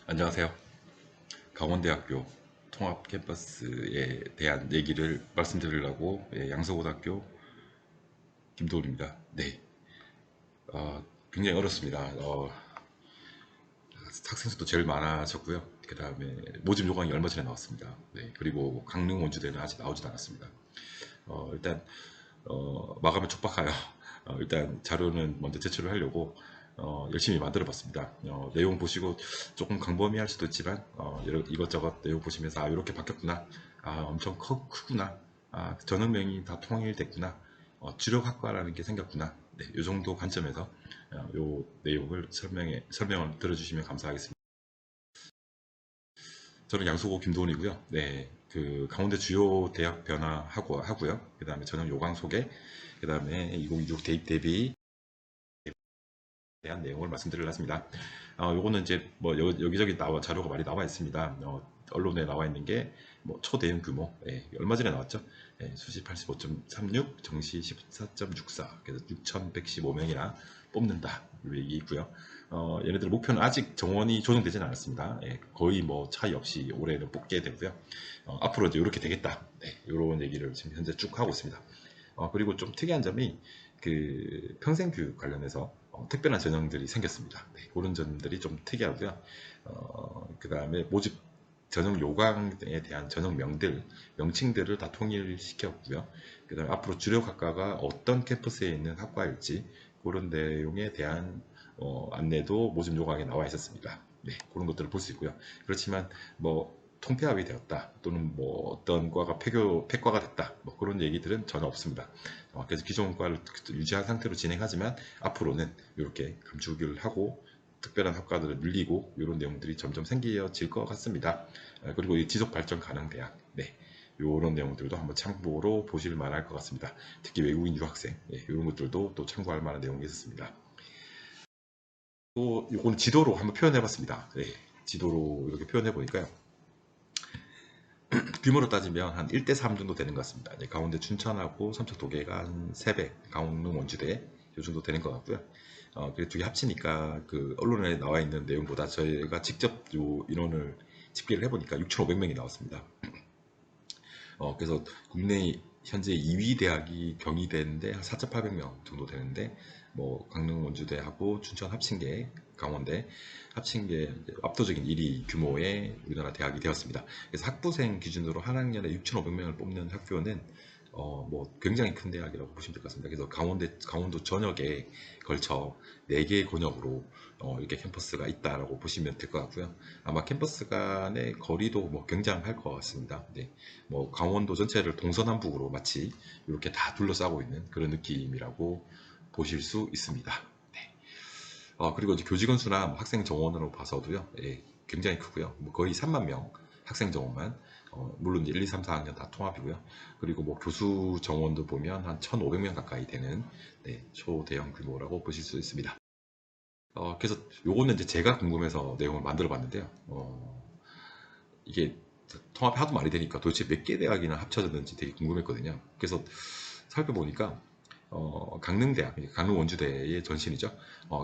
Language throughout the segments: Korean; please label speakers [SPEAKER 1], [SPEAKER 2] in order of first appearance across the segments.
[SPEAKER 1] 안녕하세요. 강원대학교 통합 캠퍼스에 대한 얘기를 말씀드리려고 양서고등학교 김도훈입니다. 네, 굉장히 어렵습니다. 학생 수도 제일 많아졌고요. 그 다음에 모집 요강이 얼마 전에 나왔습니다. 네, 그리고 강릉 원주대는 아직 나오지도 않았습니다. 일단 마감을 촉박하여 일단 자료는 먼저 제출을 하려고 열심히 만들어 봤습니다. 내용 보시고 조금 광범위할 수도 있지만 이것저것 내용 보시면서 이렇게 바뀌었구나, 엄청 크구나, 전형명이 다 통일됐구나, 주력학과라는 게 생겼구나, 네, 이 정도 관점에서 이 내용을 설명을 들어주시면 감사하겠습니다. 저는 양소고 김도훈이고요. 네, 그 강원대 주요 대학 하고요. 그 다음에 전형 요강 소개, 그 다음에 2026 대입 대비 대한 내용을 말씀드리려 했습니다. 요거는 이제 뭐 여기저기 자료가 많이 나와 있습니다. 언론에 나와 있는 게 뭐 초대형 규모, 얼마 전에 나왔죠. 수시 85.36, 정시 14.64, 그래서 6,115명이나 뽑는다 이 얘기 있고요. 얘네들 목표는 아직 정원이 조정되지는 않았습니다. 거의 뭐 차이 없이 올해는 뽑게 되고요. 앞으로 이제 이렇게 되겠다. 네, 이런 얘기를 지금 현재 쭉 하고 있습니다. 그리고 좀 특이한 점이 그 평생교육 관련해서 특별한 전형들이 생겼습니다. 네, 그런 점들이 좀 특이하고요. 그 다음에 모집 전형 요강에 대한 전형명들, 명칭들을 다 통일시켰고요. 그 다음에 앞으로 주력 학과가 어떤 캠퍼스에 있는 학과일지 그런 내용에 대한 안내도 모집 요강에 나와 있었습니다. 네, 그런 것들을 볼 수 있고요. 그렇지만 뭐 통폐합이 되었다 또는 뭐 어떤 과가 폐과가 됐다 뭐 그런 얘기들은 전혀 없습니다. 그래서 기존 과를 유지한 상태로 진행하지만 앞으로는 이렇게 감축을 하고 특별한 학과들을 늘리고 이런 내용들이 점점 생겨질 것 같습니다. 그리고 이 지속 발전 가능 대학, 네, 이런 내용들도 한번 참고로 보실 만할 것 같습니다. 특히 외국인 유학생, 이런 것들도 또 참고할 만한 내용이 있었습니다. 또 이거는 지도로 한번 표현해봤습니다. 네, 지도로 이렇게 표현해보니까요. 규모로 따지면 한 1대3 정도 되는 것 같습니다. 가운데 춘천하고 삼척 도계가 한 3배, 강릉 원주대 이 정도 되는 것 같고요. 그 두 개 합치니까 그 언론에 나와 있는 내용보다 저희가 직접 요 인원을 집계를 해보니까 6,500명이 나왔습니다. 그래서 국내 현재 2위 대학이 경희대인데 한 4,800명 정도 되는데 뭐 강릉 원주대하고 춘천 합친 게 강원대 합친 게 압도적인 1위 규모의 우리나라 대학이 되었습니다. 그래서 학부생 기준으로 한 학년에 6,500명을 뽑는 학교는 뭐 굉장히 큰 대학이라고 보시면 될 것 같습니다. 그래서 강원도 전역에 걸쳐 4개의 권역으로 이렇게 캠퍼스가 있다라고 보시면 될 것 같고요. 아마 캠퍼스 간의 거리도 뭐 굉장할 것 같습니다. 네. 뭐 강원도 전체를 동서남북으로 마치 이렇게 다 둘러싸고 있는 그런 느낌이라고 보실 수 있습니다. 네. 그리고 이제 교직원 수나 뭐 학생 정원으로 봐서도요, 굉장히 크고요. 뭐 거의 3만 명 학생 정원만, 물론 이제 1, 2, 3, 4학년 다 통합이고요. 그리고 뭐 교수 정원도 보면 한 1,500명 가까이 되는, 네, 초대형 규모라고 보실 수 있습니다. 그래서 요거는 이제 제가 궁금해서 내용을 만들어 봤는데요. 이게 통합이 하도 말이 되니까 도대체 몇 개 대학이나 합쳐졌는지 되게 궁금했거든요. 그래서 살펴보니까 강릉대학, 강릉 원주대의 전신이죠.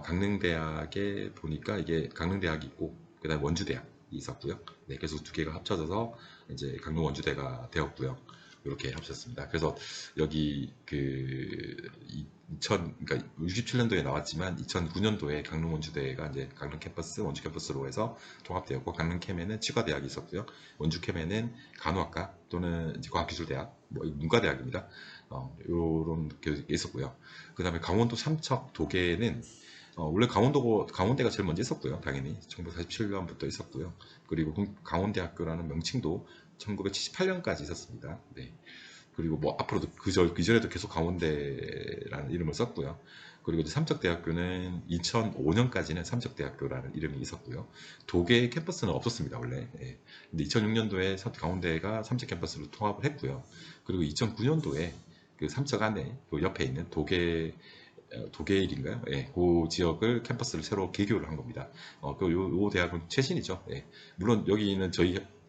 [SPEAKER 1] 강릉대학에 보니까 이게 강릉대학이 있고 그다음 원주대학이 있었고요. 네, 그래서 두 개가 합쳐져서 이제 강릉 원주대가 되었고요. 이렇게 합쳤습니다. 그래서 여기 그 2000, 그러니까 67년도에 나왔지만 2009년도에 강릉 원주대가 이제 강릉 캠퍼스, 원주 캠퍼스로 해서 통합되었고 강릉 캠에는 치과대학이 있었고요. 원주 캠에는 간호학과 또는 이제 과학기술대학, 뭐 문과대학입니다. 이런 게 있었고요. 그 다음에 강원도 삼척 도계는 원래 강원대가 제일 먼저 있었고요. 당연히 1947년부터 있었고요. 그리고 강원대학교라는 명칭도 1978년까지 있었습니다. 네. 그리고 뭐 앞으로도 그전에도 계속 강원대라는 이름을 썼고요. 그리고 이제 삼척대학교는 2005년까지는 삼척대학교라는 이름이 있었고요. 도계 캠퍼스는 없었습니다, 원래. 예. 근데 2006년도에 강원대가 삼척 캠퍼스로 통합을 했고요. 그리고 2009년도에 그 삼척 안에 그 옆에 있는 도계일인가요? 예, 그 지역을 캠퍼스를 새로 개교를 한 겁니다. 요 대학은 최신이죠. 예. 물론 여기는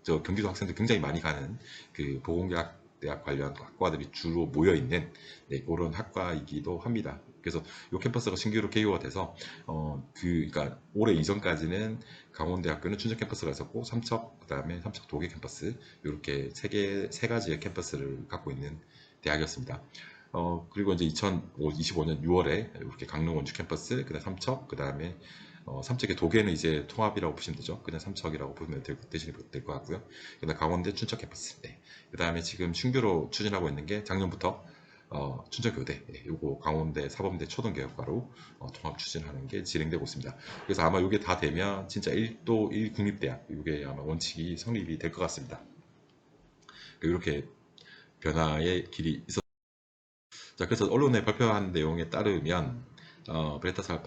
[SPEAKER 1] 저 경기도 학생들 굉장히 많이 가는 그 보건대학 관련 학과들이 주로 모여 있는, 네, 그런 학과이기도 합니다. 그래서 이 캠퍼스가 신규로 개교가 돼서 그러니까 올해 이전까지는 강원대학교는 춘천 캠퍼스가 있었고 삼척 그다음에 삼척 도계 캠퍼스 이렇게 세 가지의 캠퍼스를 갖고 있는 대학이었습니다. 그리고 이제 2025년 6월에 이렇게 강릉 원주 캠퍼스, 그다음 삼척, 그다음에 삼척의 도계는 이제 통합이라고 보시면 되죠. 그냥 삼척이라고 보면 대신에 될 것 같고요. 그다음 강원대 춘천 캠퍼스. 네. 그다음에 지금 신규로 추진하고 있는 게 작년부터 춘천교대, 요거 강원대 사범대 초등교육과로 통합 추진하는 게 진행되고 있습니다. 그래서 아마 이게 다 되면 진짜 1도 1국립대학, 이게 아마 원칙이 성립이 될 것 같습니다. 이렇게 변화의 길이 있었. 자, 그래서 언론에 발표한 내용에 따르면 베레타살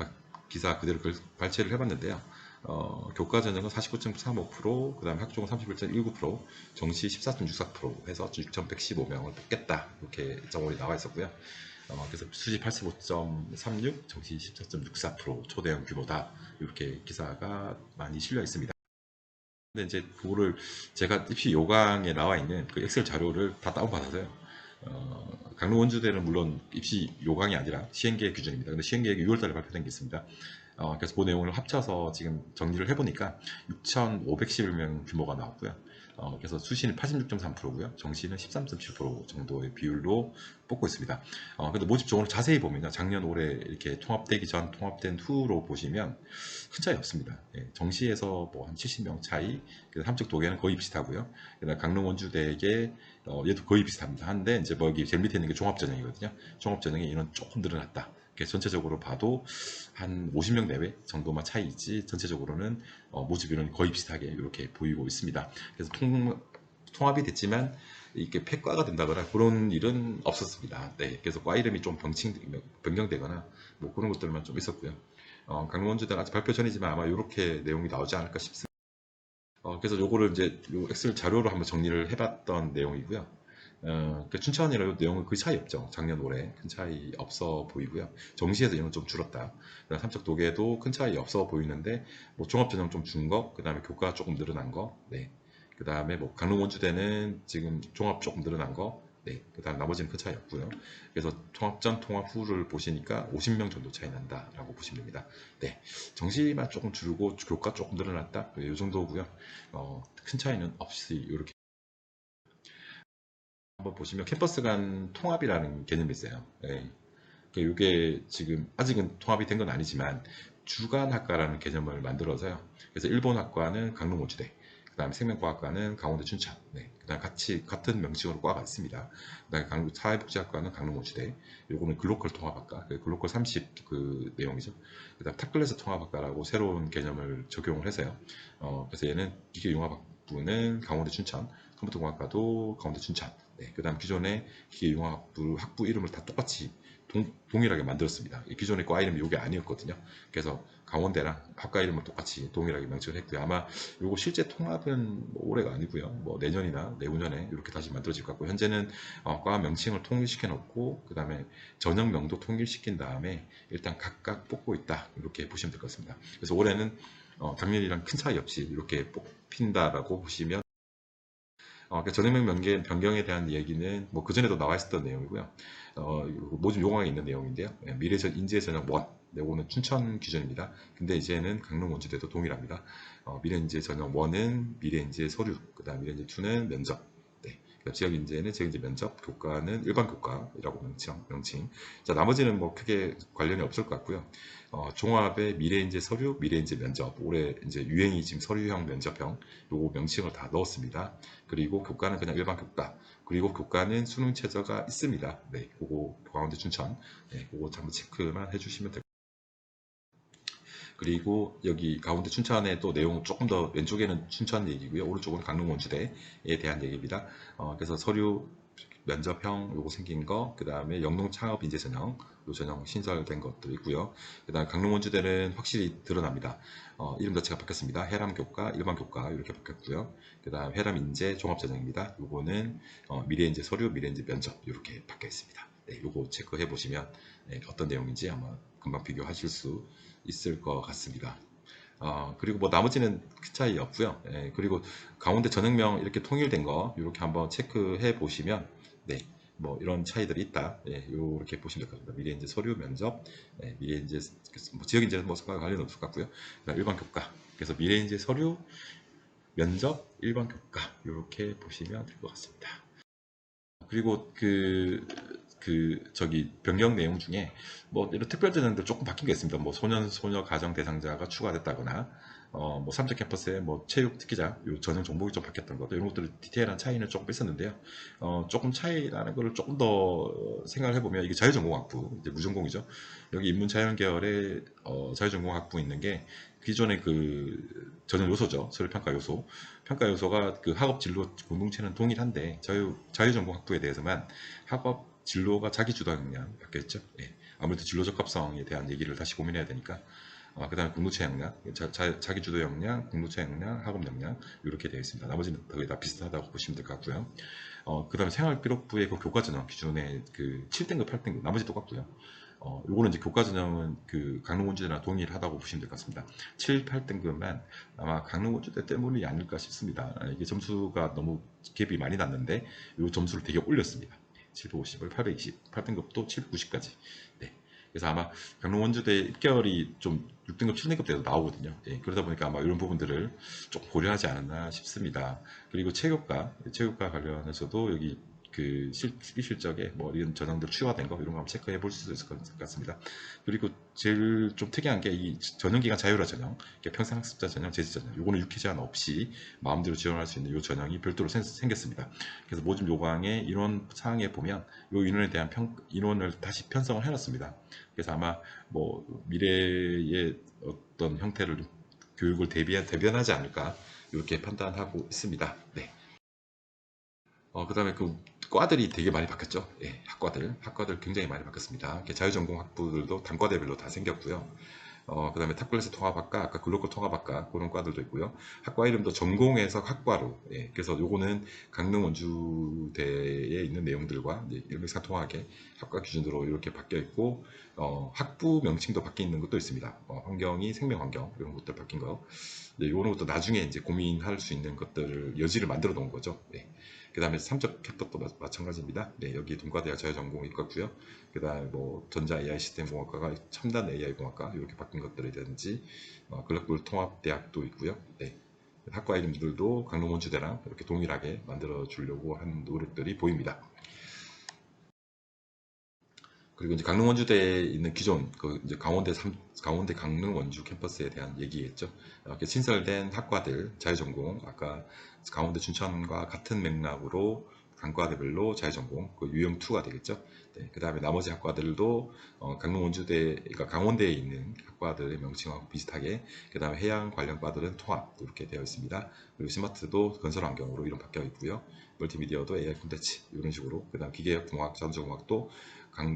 [SPEAKER 1] 기사 그대로 발췌를 해봤는데요. 교과 전형은 49.35%, 그 다음에 학종은 31.19%, 정시 14.64% 해서 6,115명을 뽑겠다 이렇게 정원이 나와 있었고요. 그래서 수시 85.36, 정시 14.64%, 초대형 규모다 이렇게 기사가 많이 실려 있습니다. 근데 이제 그거를 제가 입시 요강에 나와 있는 그 엑셀 자료를 다 다운받아서요. 강릉 원주대는 물론 입시 요강이 아니라 시행계획 규정입니다. 근데 시행계획이 6월달에 발표된 게 있습니다. 그래서 그 내용을 합쳐서 지금 정리를 해보니까 6,511명 규모가 나왔고요. 그래서 수시는 86.3%고요. 정시는 13.7% 정도의 비율로 뽑고 있습니다. 근데 모집 조건을 자세히 보면요. 작년 올해 이렇게 통합되기 전, 통합된 후로 보시면 큰 차이 없습니다. 예, 정시에서 뭐 한 70명 차이, 삼척 도계는 거의 비슷하고요. 그다음 강릉 원주대에게 얘도 거의 비슷합니다. 한데 이제 뭐 여기 제일 밑에 있는 게 종합전형이거든요. 종합전형의 인원 조금 늘어났다. 전체적으로 봐도 한 50명 내외 정도만 차이 있지 전체적으로는 모집 인원이 거의 비슷하게 이렇게 보이고 있습니다. 그래서 통합이 됐지만 이렇게 폐과가 된다거나 그런 일은 없었습니다. 네, 그래서 과 이름이 좀 변경되거나 뭐 그런 것들만 좀 있었고요. 강릉 원주대는 아직 발표 전이지만 아마 이렇게 내용이 나오지 않을까 싶습니다. 그래서 요거를 이제 요 엑셀 자료로 한번 정리를 해봤던 내용이고요. 춘천이랑 내용은 그 차이 없죠. 작년 올해 큰 차이 없어 보이고요. 정시에서 이런 좀 줄었다. 그다음 삼척 도계도 큰 차이 없어 보이는데 뭐 종합전형 좀 준 거, 그다음에 교과 조금 늘어난 거, 네. 그다음에 뭐 강릉 원주대는 지금 종합 조금 늘어난 거, 네. 그다음 나머지는 큰 차이 없고요. 그래서 통합전, 통합 후를 보시니까 50명 정도 차이 난다라고 보시면 됩니다. 네. 정시만 조금 줄고 교과 조금 늘어났다. 이 정도고요. 큰 차이는 없이 이렇게. 한번 보시면 캠퍼스 간 통합이라는 개념이 있어요. 예. 이게 지금 아직은 통합이 된 건 아니지만 주간학과라는 개념을 만들어서요. 그래서 일본학과는 강릉 원주대, 그다음에 생명과학과는 강원대 춘천, 네. 그다음 같은 명칭으로 과가 있습니다. 그다음에 사회복지학과는 강릉 원주대, 요거는 글로컬 통합학과, 글로컬 30 그 내용이죠. 그다음 탑클래스 통합학과라고 새로운 개념을 적용을 해서요. 그래서 얘는 기계융합학부는 강원대 춘천, 컴퓨터공학과도 강원대 춘천, 네. 그다음 기존의 기계융합학부 학부 이름을 다 똑같이 동일하게 만들었습니다. 기존의 과 이름이 이게 아니었거든요. 그래서 강원대랑 학과 이름을 똑같이 동일하게 명칭을 했고요. 아마 이거 실제 통합은 뭐 올해가 아니고요. 뭐 내년이나 내후년에 이렇게 다시 만들어질 것 같고, 현재는 과 명칭을 통일시켜 놓고 그 다음에 전형명도 통일시킨 다음에 일단 각각 뽑고 있다, 이렇게 보시면 될 것 같습니다. 그래서 올해는 작년이랑 큰 차이 없이 이렇게 뽑힌다라고 보시면, 전형명 변경에 대한 얘기는 뭐 그전에도 나와 있었던 내용이고요. 모집 요강에 있는 내용인데요. 미래 인재 전형 1, 요거는 춘천 기준입니다. 근데 이제는 강릉 원주대도 동일합니다. 미래 인재 전형 1은 미래 인재 서류, 그다음 미래 인재 2는 면접. 네. 그러니까 지역 인재는 지역 인재 면접, 교과는 일반 교과라고 명칭. 자, 나머지는 뭐 크게 관련이 없을 것 같고요. 종합의 미래 인재 서류, 미래 인재 면접. 올해 이제 유행이 지금 서류형, 면접형 요거 명칭을 다 넣었습니다. 그리고 교과는 그냥 일반 교과. 그리고 교과는 수능 최저가 있습니다. 네, 그거 강원대 춘천. 네, 그거 한번 체크만 해주시면 될 것 같아요. 그리고 여기 가운데 춘천의 또 내용 조금 더 왼쪽에는 춘천 얘기고요. 오른쪽은 강릉 원주대에 대한 얘기입니다. 그래서 서류 면접형 요거 생긴 거, 그 다음에 영농 창업 인재 전형, 요 전형 신설된 것도 있고요. 그 다음에 강릉 원주대는 확실히 드러납니다. 이름 자체가 바뀌었습니다. 해람 교과, 일반 교과 이렇게 바뀌었고요. 그 다음 해람 인재 종합 전형입니다. 요거는 미래 인재 서류, 미래 인재 면접 이렇게 바뀌어 있습니다. 네, 요거 체크해 보시면 네, 어떤 내용인지 아마 금방 비교하실 수 있을 것 같습니다. 그리고 뭐 나머지는 큰 차이 없고요. 예, 그리고 강원대 전형명 이렇게 통일된 거 이렇게 한번 체크해 보시면 네, 뭐 이런 차이들이 있다. 예, 요렇게 보시면 될 것 같습니다. 미래인재 서류 면접, 예, 미래인재 뭐 지역인재는 뭐 관련 없을 것 같고요. 일반 교과. 그래서 미래인재 서류 면접, 일반 교과 이렇게 보시면 될 것 같습니다. 그리고 저기 변경 내용 중에 뭐 이런 특별 전형들 조금 바뀐 게 있습니다. 뭐 소년 소녀 가정 대상자가 추가됐다거나 뭐 삼척 캠퍼스의 뭐 체육 특기자 요 전형 종목이 좀 바뀌었던 것도 이런 것들 디테일한 차이는 조금 있었는데요. 조금 차이 나는 거를 조금 더 생각을 해보면 이게 자유전공학부 이제 무전공이죠. 여기 인문자연 계열의 자유전공학부 있는 게 기존의 그 전형 요소죠. 서류평가 요소. 평가 요소가 그 학업 진로 공동체는 동일한데 자유전공학부에 대해서만 학업 진로가 자기 주도 역량 바뀌었죠. 예. 아무래도 진로 적합성에 대한 얘기를 다시 고민해야 되니까. 그 다음에 공동체 역량, 자기 주도 역량, 공동체 역량, 학업 역량 이렇게 되어 있습니다. 나머지는 거의 다 비슷하다고 보시면 될 것 같고요. 그 다음에 생활기록부의 그 교과전형 기준의 그 7등급, 8등급 나머지 똑같고요. 요거는 이제 교과전형은 그 강릉원주대나 동일하다고 보시면 될 것 같습니다. 7, 8등급만 아마 강릉원주대 때문이 아닐까 싶습니다. 이게 점수가 너무 갭이 많이 났는데 요 점수를 되게 올렸습니다. 750을 820, 8등급도 790까지. 네. 그래서 아마 강릉 원주대 입결이 좀 6등급, 7등급 때도 나오거든요. 예, 그러다 보니까 아마 이런 부분들을 좀 고려하지 않았나 싶습니다. 그리고 체육과 관련해서도 여기 그 실적에 뭐 이런 전형들 추가된 거 이런 거 한번 체크해 볼 수 있을 것 같습니다. 그리고 제일 좀 특이한 게 이 전형 기간 자율화 전형, 평생학습자 전형, 재직 전형, 요거는 육회 제한 없이 마음대로 지원할 수 있는 이 전형이 별도로 생겼습니다. 그래서 모집 요강의 인원 사항에 보면 이 인원에 대한 인원을 다시 편성을 해놨습니다. 그래서 아마 뭐 미래의 어떤 형태를 교육을 대변하지 않을까 이렇게 판단하고 있습니다. 네. 그다음에 그 과들이 되게 많이 바뀌었죠. 예, 학과들 굉장히 많이 바뀌었습니다. 자유전공 학부들도 단과대별로 다 생겼고요. 그다음에 탑클래스 통합학과, 아까 글로컬 통합학과 그런 과들도 있고요. 학과 이름도 전공에서 학과로. 예, 그래서 요거는 강릉 원주대에 있는 내용들과 일맥상통하게 학과 기준으로 이렇게 바뀌어 있고, 학부 명칭도 바뀌어 있는 것도 있습니다. 환경이 생명환경 이런 것들 바뀐 거. 네, 이런 것도 나중에 이제 고민할 수 있는 것들을 여지를 만들어 놓은 거죠. 네. 그 다음에 삼적 캡터도 마찬가지입니다. 네, 여기 동과대학 자유전공이 있고요. 그 다음에 뭐 전자 AI 시스템 공학과가 첨단 AI 공학과 이렇게 바뀐 것들이든지 글로벌 통합대학도 있고요. 네. 학과 이름들도 강릉원주대랑 이렇게 동일하게 만들어 주려고 하는 노력들이 보입니다. 그리고 이제 강릉 원주대에 있는 기존 그 이제 강원대 강릉 원주 캠퍼스에 대한 얘기겠죠. 이렇게 신설된 학과들 자유전공 아까 강원대 춘천과 같은 맥락으로 단과대별로 자유전공 그 유형 2가 되겠죠. 네, 그 다음에 나머지 학과들도 강릉 원주대 그러니까 강원대에 있는 학과들의 명칭하고 비슷하게 그 다음에 해양 관련 과들은 통합 이렇게 되어 있습니다. 그리고 스마트도 건설 환경으로 이름 바뀌어 있고요. 멀티미디어도 AI 콘텐츠 이런 식으로 그 다음 기계공학 자동차공학도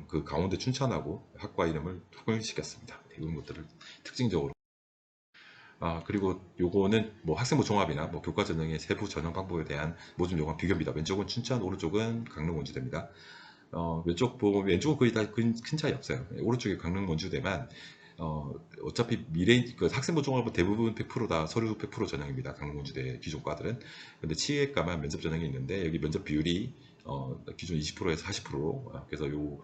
[SPEAKER 1] 그 강원대 춘천하고 학과 이름을 통일시켰습니다. 이런 것들을 특징적으로. 그리고 요거는 뭐 학생부 종합이나 뭐 교과 전형의 세부 전형 방법에 대한 모집 요강 비교입니다. 왼쪽은 춘천, 오른쪽은 강릉 원주대입니다. 왼쪽은 거의 다 큰 차이 없어요. 오른쪽에 강릉 원주대만 어차피 그 학생부 종합은 대부분 100%다 서류 100% 전형입니다. 강릉 원주대 기존 과들은. 근데 치외과만 면접 전형이 있는데 여기 면접 비율이 기존 20%에서 40%로 그래서 요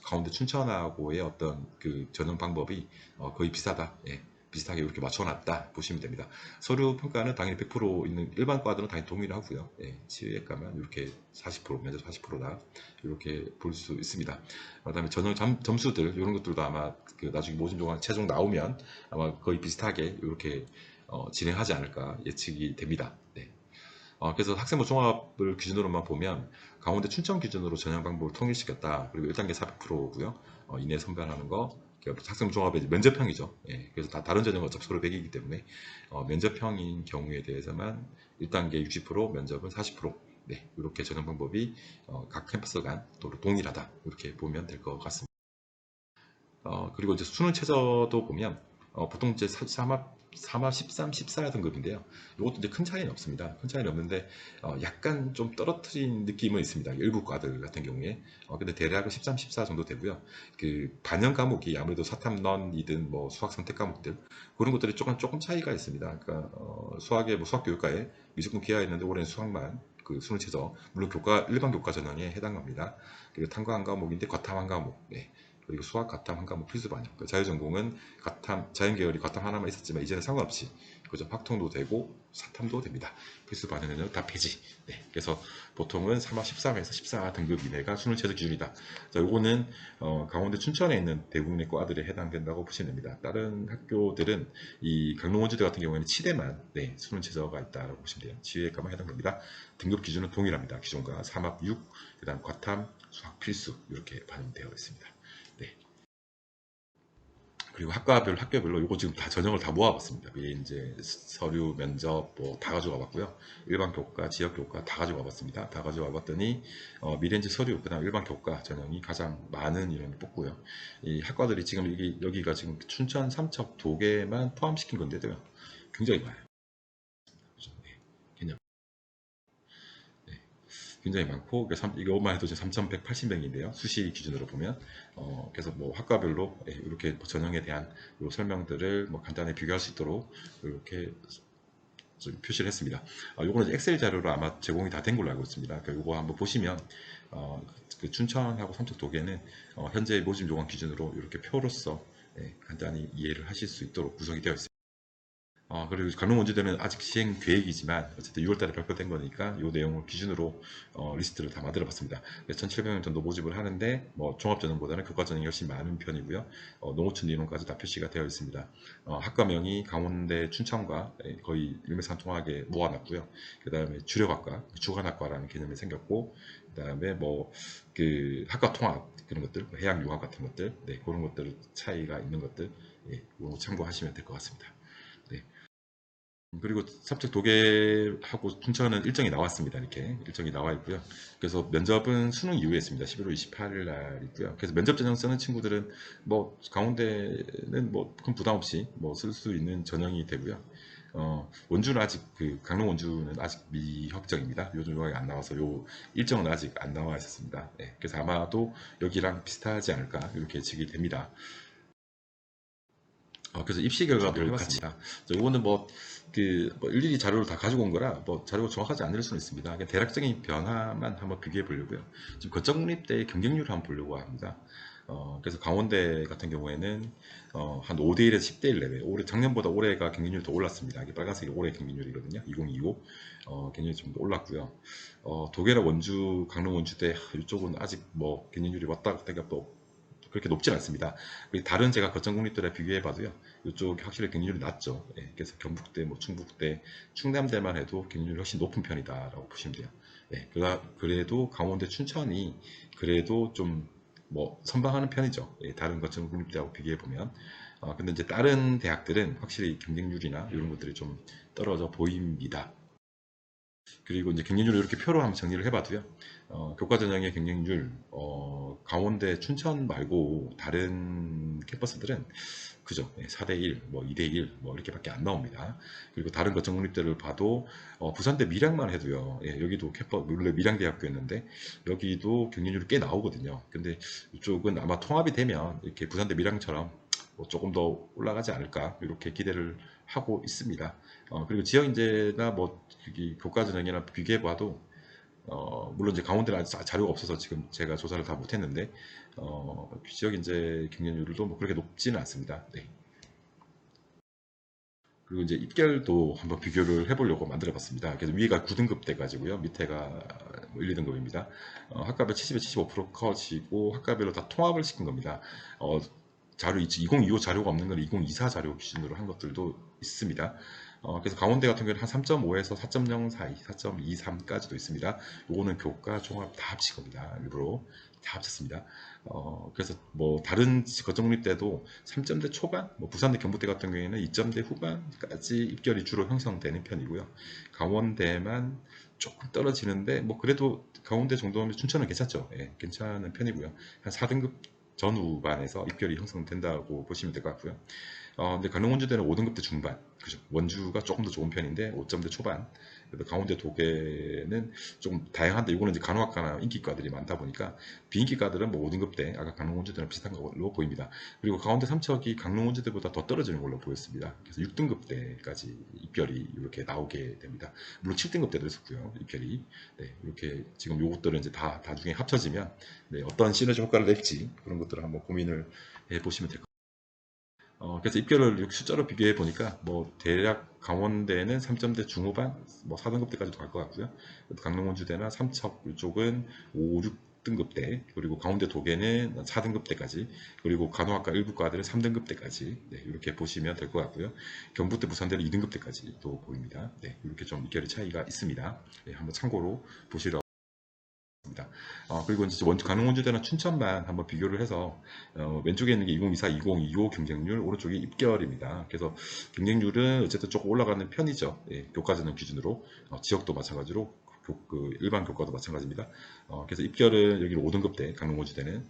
[SPEAKER 1] 가운데 춘천하고의 어떤 그 전형 방법이 거의 비슷하다. 예. 비슷하게 이렇게 맞춰놨다 보시면 됩니다. 서류 평가는 당연히 100% 있는 일반 과들은 당연히 동일하고요. 예, 치외과만 이렇게 40% 면접 40%다 이렇게 볼 수 있습니다. 그다음에 전형 점수들 이런 것들도 아마 그 나중에 모집 조건 최종 나오면 아마 거의 비슷하게 이렇게 진행하지 않을까 예측이 됩니다. 네. 그래서 학생부 종합을 기준으로만 보면 강원대 춘천 기준으로 전형 방법을 통일시켰다. 그리고 1단계 400%고요. 이내 선발하는 거 학생부 종합의 면접형이죠. 예, 그래서 다른 전형은 어차피 서로 100이기 때문에 면접형인 경우에 대해서만 1단계 60% 면접은 40% 네, 이렇게 전형 방법이 각 캠퍼스 간 동일하다. 이렇게 보면 될 것 같습니다. 그리고 이제 수능 최저도 보면 보통 이제 3합 13, 14 등급인데요. 이것도 이제 큰 차이는 없습니다. 큰 차이는 없는데 약간 좀 떨어뜨린 느낌은 있습니다. 일부 과들 같은 경우에. 근데 대략은 13, 14 정도 되고요. 그 반영 과목이 아무래도 사탐런이든 뭐 수학 선택 과목들 그런 것들이 조금 차이가 있습니다. 그러니까 수학에 뭐 수학 교육과에 미적분 기하였는데 올해는 수학만 그 수능 최저, 물론 교과 일반 교과 전형에 해당합니다. 그리고 탐구 한 과목인데 과탐 한 과목, 그리고 수학 과탐 한 과목 필수 반영. 그 자유전공은 과탐, 자연계열이 과탐 하나만 있었지만 이제는 상관없이 그죠, 확통도 되고 사탐도 됩니다. 필수 반영은 다 폐지. 그래서 보통은 3학 13에서 14 등급 이내가 수능 최저 기준이다. 자, 요거는 강원도 춘천에 있는 대부분의 과들에 해당된다고 보시면 됩니다. 다른 학교들은 이 강릉 원주대 같은 경우에는 치대만 수능 최저가 있다고 보시면 돼요. 치외과만 해당됩니다. 등급 기준은 동일합니다. 기존과 3학 6, 그다음 과탐, 수학 필수 이렇게 반영되어 있습니다. 네. 그리고 학교별로 이거 지금 다 전형을 다 모아봤습니다. 위에 이제 서류, 면접 뭐 다 가지고 와봤고요. 일반 교과, 지역 교과 다 가지고 와봤습니다. 다 가지고 와봤더니 미래인지 서류, 그다음 일반 교과 전형이 가장 많은 인원을 뽑고요. 이 학과들이 지금 여기가 지금 춘천, 삼척, 도계만 포함시킨 건데도요. 굉장히 많아요. 그죠? 네. 개념. 네. 굉장히 많고 이것만 해도 지금 3,180명인데요. 수시 기준으로 보면 그래서 뭐 학과별로 이렇게 전형에 대한 설명들을 뭐 간단히 비교할 수 있도록 이렇게 표시를 했습니다. 요거는 엑셀 자료로 아마 제공이 다 된 걸로 알고 있습니다. 요거 한번 보시면 그 춘천하고 삼척 도계는 현재 모집 요강 기준으로 이렇게 표로서 간단히 이해를 하실 수 있도록 구성이 되어 있습니다. 그리고 강릉 원주대는 아직 시행 계획이지만 어쨌든 6월달에 발표된 거니까 이 내용을 기준으로 리스트를 다 만들어 봤습니다. 1,700명 정도 모집을 하는데 뭐 종합전형보다는 교과전형이 훨씬 많은 편이고요. 농어촌 이론까지 다 표시가 되어 있습니다. 학과명이 강원대 춘천과 거의 일맥상통하게 모아놨고요. 그 다음에 주력학과, 주간학과라는 개념이 생겼고, 그 다음에 뭐 그 학과 통합 그런 것들, 해양 융합 같은 것들, 그런 것들 차이가 있는 것들, 참고하시면 될 것 같습니다. 네. 그리고 삼척 도계하고 춘천은 일정이 나왔습니다. 이렇게 일정이 나와 있고요. 그래서 면접은 수능 이후에 있습니다. 11월 28일 날 있고요. 그래서 면접 전형 쓰는 친구들은 뭐 강원대는 뭐 큰 부담 없이 뭐 쓸 수 있는 전형이 되고요. 원주는 아직 그 강릉 원주는 아직 미협정입니다. 요즘 요약이 안 나와서 요 일정은 아직 안 나와 있었습니다. 그래서 아마도 여기랑 비슷하지 않을까 이렇게 예측이 됩니다. 그래서 입시 결과를 해봤습니다. 이거는 뭐 일일이 자료를 다 가지고 온 거라 뭐 자료가 정확하지 않을 수는 있습니다. 그냥 대략적인 변화만 한번 비교해 보려고요. 지금 거점국립대의 경쟁률을 한번 보려고 합니다. 그래서 강원대 같은 경우에는 한 5대1에서 10대1 레벨. 작년보다 올해가 경쟁률이 더 올랐습니다. 이게 빨간색이 올해 경쟁률이거든요. 2025 경쟁률이 좀 더 올랐고요. 도계라 원주, 강릉 원주대 이쪽은 아직 뭐 경쟁률이 왔다 갔다 또 그렇게 높진 않습니다. 다른 제가 거점 국립들에 비교해 봐도요. 이쪽이 확실히 경쟁률이 낮죠. 그래서 경북대, 뭐 충북대, 충남대만 해도 경쟁률이 훨씬 높은 편이다라고 보시면 돼요. 그래도 강원대 춘천이 그래도 좀 뭐 선방하는 편이죠. 다른 거점 국립대하고 비교해 보면. 근데 이제 다른 대학들은 확실히 경쟁률이나 이런 것들이 좀 떨어져 보입니다. 그리고 이제 경쟁률을 이렇게 표로 한번 정리를 해봐도요. 교과 전형의 경쟁률, 강원대, 춘천 말고 다른 캠퍼스들은 그죠? 4대1, 뭐 2대1, 뭐 이렇게밖에 안 나옵니다. 그리고 다른 거점 국립대를 봐도 부산대 밀양만 해도요. 여기도 물론 밀양대학교였는데 여기도 경쟁률이 꽤 나오거든요. 근데 이쪽은 아마 통합이 되면 이렇게 부산대 밀양처럼 뭐 조금 더 올라가지 않을까 이렇게 기대를 하고 있습니다. 그리고 지역 인재나 뭐 여기 교과 전형이나 비교해 봐도 물론 이제 강원대는 아직 자료가 없어서 지금 제가 조사를 다 못했는데 지역 인재 경쟁률도 뭐 그렇게 높지는 않습니다. 네. 그리고 이제 입결도 한번 비교를 해보려고 만들어봤습니다. 그래서 위가 9등급 돼가지고요, 밑에가 뭐 1, 2등급입니다. 학과별 70에 75% 커지고 학과별로 다 통합을 시킨 겁니다. 자료 2025 자료가 없는 건 2024 자료 기준으로 한 것들도 있습니다. 그래서 강원대 같은 경우는 한 3.5에서 4.0 사이, 4.23까지도 있습니다. 요거는 교과 종합 다 합친 겁니다. 일부러 다 합쳤습니다. 그래서 뭐 다른 거점국립 때도 3점대 초반, 뭐 부산대 경북대 같은 경우에는 2점대 후반까지 입결이 주로 형성되는 편이고요. 강원대만 조금 떨어지는데 뭐 그래도 강원대 정도면 춘천은 괜찮죠. 괜찮은 편이고요. 한 4등급 전후반에서 입결이 형성된다고 보시면 될 것 같고요. 근데 강릉원주대는 5등급대 중반, 그죠? 원주가 조금 더 좋은 편인데 5점대 초반. 그래서 강원대 도계는 좀 다양한데 이거는 이제 간호학과나 인기과들이 많다 보니까 비인기과들은 뭐 5등급대, 아까 강릉원주대랑 비슷한 걸로 보입니다. 그리고 강원대 삼척이 강릉원주대보다 더 떨어지는 걸로 보였습니다. 그래서 6등급대까지 입결이 이렇게 나오게 됩니다. 물론 7등급대도 있었고요, 입결이. 네, 이렇게 지금 요것들은 이제 다 나중에 합쳐지면 네, 어떤 시너지 효과를 낼지 그런 것들을 한번 고민을 해보시면 될 것 같아요. 그래서 입결을 숫자로 비교해 보니까 뭐 대략 강원대는 3점대 중후반, 뭐 4등급 대까지도 갈 것 같고요. 강릉원주대나 삼척 이쪽은 5, 6등급대, 그리고 강원대 도계는 4등급대까지, 그리고 간호학과 일부 과들은 3등급대까지 네, 이렇게 보시면 될 것 같고요. 경북대, 부산대는 2등급대까지도 보입니다. 네, 이렇게 좀 입결의 차이가 있습니다. 네, 한번 참고로 보시러. 그리고 이제 강릉원주대나 춘천만 한번 비교를 해서 왼쪽에 있는 게 2024, 2025 경쟁률, 오른쪽이 입결입니다. 그래서 경쟁률은 어쨌든 조금 올라가는 편이죠. 예, 교과전형 기준으로 지역도 마찬가지로 일반 교과도 마찬가지입니다. 그래서 입결은 여기는 5등급대 강릉원주대는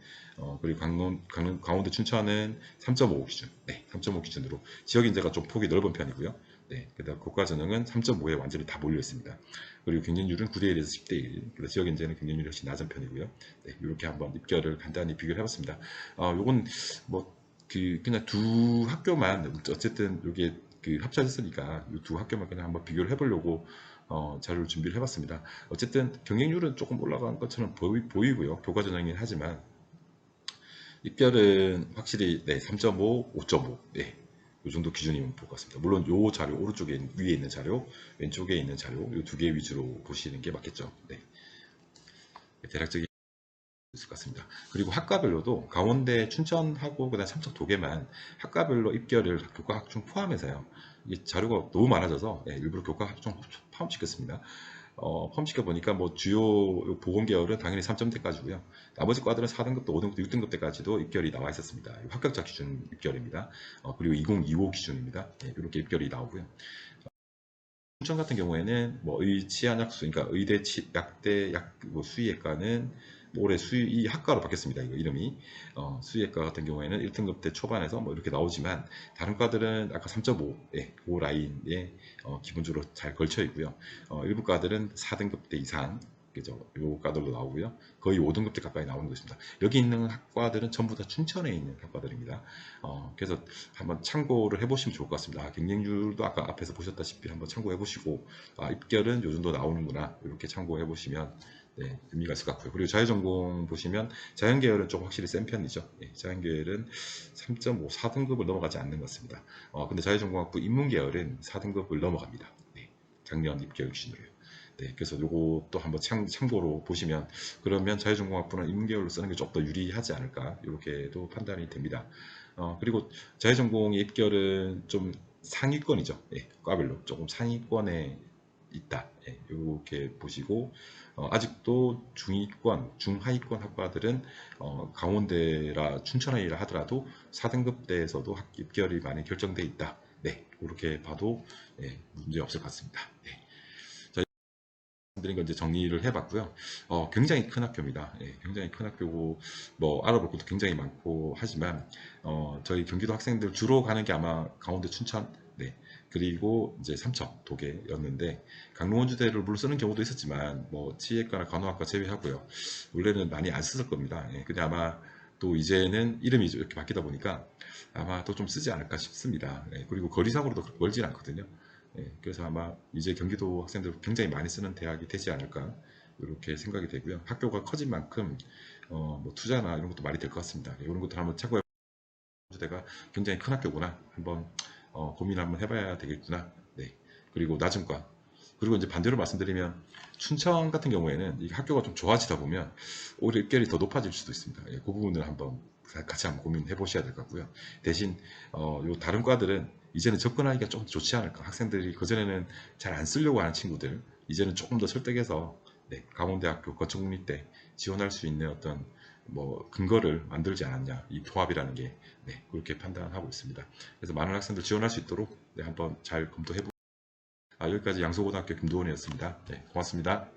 [SPEAKER 1] 그리고 강원도 춘천은 3.5 기준, 네, 3.5 기준으로 지역 인재가 좀 폭이 넓은 편이고요. 네, 그다음 교과전형은 3.5에 완전히 다 몰려 있습니다. 그리고 경쟁률은 9대1에서 10대1. 그래서 지역 인재는 경쟁률이 훨씬 낮은 편이고요. 네, 이렇게 한번 입결을 간단히 비교를 해봤습니다. 요건 뭐 그냥 두 학교만 어쨌든 이게 합쳐졌으니까 이 두 학교만 그냥 한번 비교를 해보려고 자료를 준비를 해봤습니다. 어쨌든 경쟁률은 조금 올라간 것처럼 보이고요. 교과 전형이긴 하지만 입결은 확실히 네, 3.5, 5.5. 네, 이 정도 기준이면 볼 것 같습니다. 물론 이 자료 오른쪽에 위에 있는 자료, 왼쪽에 있는 자료 이 두 개 위주로 보시는 게 맞겠죠. 네, 대략적인 있을 것 같습니다. 그리고 학과별로도 강원대, 춘천하고 그다음 삼척 도계만 학과별로 입결을 교과 학종 포함해서요. 이 자료가 너무 많아져서 일부러 교과 학종 포함시켰습니다. 포함시켜 보니까 뭐 주요 보건 계열은 당연히 3점대까지고요. 나머지 과들은 4등급도, 5등급도, 6등급대까지도 입결이 나와 있었습니다. 합격자 기준 입결입니다. 그리고 2025 기준입니다. 이렇게 입결이 나오고요. 춘천 같은 경우에는 뭐 치안약수, 그러니까 의대 약대 뭐 수의학과는 올해 이 학과로 바뀌었습니다. 이거 이름이 수의학과 같은 경우에는 1등급대 초반에서 뭐 이렇게 나오지만 다른 과들은 아까 3.5, 그 라인에 기본적으로 잘 걸쳐 있고요. 일부 과들은 4등급대 이상, 그죠? 요 과들로 나오고요. 거의 5등급대 가까이 나오는 것입니다. 여기 있는 학과들은 전부 다 춘천에 있는 학과들입니다. 그래서 한번 참고를 해보시면 좋을 것 같습니다. 경쟁률도 아까 앞에서 보셨다시피 한번 참고해 보시고, 입결은 요 정도 나오는구나, 이렇게 참고해 보시면 네, 의미가 있을 것 같고요. 그리고 자유전공 보시면 자연계열은 좀 확실히 센 편이죠. 자연계열은 3.5, 4등급을 넘어가지 않는 것 같습니다. 근데 자유전공학부 인문계열은 4등급을 넘어갑니다. 네, 작년 입결 기준으로요. 네, 그래서 요것도 한번 참고로 보시면, 그러면 자유전공학부는 인문계열로 쓰는 게 좀 더 유리하지 않을까, 이렇게도 판단이 됩니다. 그리고 자유전공의 입결은 좀 상위권이죠. 과별로 조금 상위권에 있다. 이렇게 보시고, 아직도 중위권, 중하위권 학과들은 강원대라 춘천이라 하더라도 4등급대에서도 입결이 많이 결정돼 있다. 네, 그렇게 봐도 문제 없을 것 같습니다. 네. 드린 거 이제 정리를 해봤고요. 굉장히 큰 학교입니다. 굉장히 큰 학교고 뭐 알아볼 것도 굉장히 많고 하지만 저희 경기도 학생들 주로 가는 게 아마 강원도 춘천, 네, 그리고 이제 삼척 도계였는데 강릉원주대를 물론 쓰는 경우도 있었지만 뭐 치의과나 간호학과 제외하고요. 원래는 많이 안 썼을 겁니다. 근데 아마 또 이제는 이름이 이렇게 바뀌다 보니까 아마 또 좀 쓰지 않을까 싶습니다. 그리고 거리상으로도 그렇게 멀진 않거든요. 그래서 아마 이제 경기도 학생들 굉장히 많이 쓰는 대학이 되지 않을까 이렇게 생각이 되고요. 학교가 커진 만큼 뭐 투자나 이런 것도 많이 될 것 같습니다. 이런 것들 한번 참고해. 주대가 굉장히 큰 학교구나, 한번 고민을 한번 해봐야 되겠구나. 네. 그리고 낮은 과, 그리고 이제 반대로 말씀드리면 춘천 같은 경우에는 이 학교가 좀 좋아지다 보면 오히려 입결이 더 높아질 수도 있습니다. 그 부분을 한번 같이 한번 고민해 보셔야 될 것 같고요. 대신 요 다른 과들은 이제는 접근하기가 좀 좋지 않을까. 학생들이 그전에는 잘 안 쓰려고 하는 친구들, 이제는 조금 더 설득해서 강원대학교 거쳐국립대 지원할 수 있는 어떤 뭐 근거를 만들지 않았냐, 이 조합이라는 게. 그렇게 판단하고 있습니다. 그래서 많은 학생들 지원할 수 있도록 한번 잘 검토해 보고. 여기까지 양소고등학교 김도원이었습니다. 고맙습니다.